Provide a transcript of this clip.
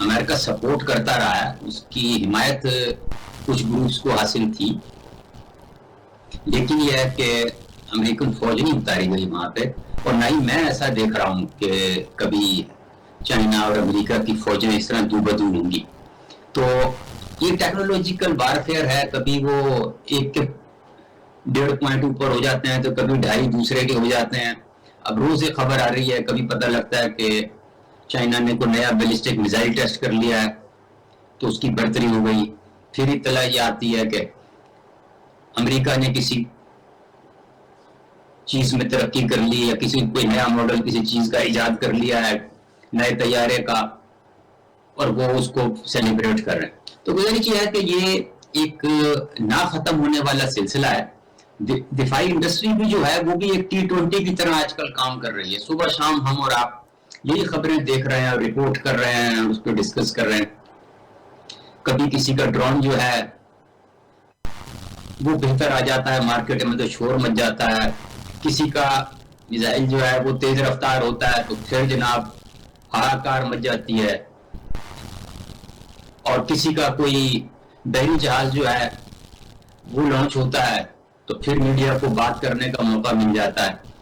امریکہ support کرتا رہا ہے، اس کی حمایت کچھ گروپس کو حاصل تھی، لیکن یہ ہے کہ امریکن فوج نہیں اتاری گئی وہاں پہ، اور نہ ہی میں ایسا دیکھ رہا ہوں کہ کبھی چائنا اور امریکہ کی فوجیں اس طرح دو بدو ہوں گی. تو یہ ٹیکنالوجیکل وارفیئر ہے، کبھی وہ ایک کے 1.5 پوائنٹ اوپر ہو جاتے ہیں تو کبھی 2.5 دوسرے کے ہو جاتے ہیں. اب روز ایک خبر آ رہی ہے، کبھی پتہ لگتا ہے کہ چائنا نے کوئی نیا بیلسٹک میزائل ٹیسٹ کر لیا ہے تو اس کی برتری ہو گئی. پھر اطلاع یہ آتی ہے کہ امریکہ نے کسی چیز میں ترقی کر لی، یا کسی کوئی نیا ماڈل کسی چیز کا ایجاد کر لیا ہے نئے طیارے کا، اور وہ اس کو سیلیبریٹ کر رہے ہیں. تو گزارش یہ ہے کہ یہ ایک نہ ختم ہونے والا سلسلہ ہے. دفاعی انڈسٹری بھی جو ہے وہ بھی ایک T20 کی طرح آج کل کام کر رہی ہے. صبح شام ہم اور آپ یہی خبریں دیکھ رہے ہیں اور رپورٹ کر رہے ہیں، اس پہ ڈسکس کر رہے ہیں. کبھی کسی کا ڈرون جو ہے وہ بہتر آ جاتا ہے مارکیٹ میں تو شور مچ جاتا ہے، کسی کا میزائل جو ہے وہ تیز رفتار ہوتا ہے تو پھر جناب ہاکار مچ جاتی ہے، اور کسی کا کوئی بحری جہاز جو ہے وہ لانچ ہوتا ہے تو پھر میڈیا کو بات کرنے کا موقع مل جاتا ہے.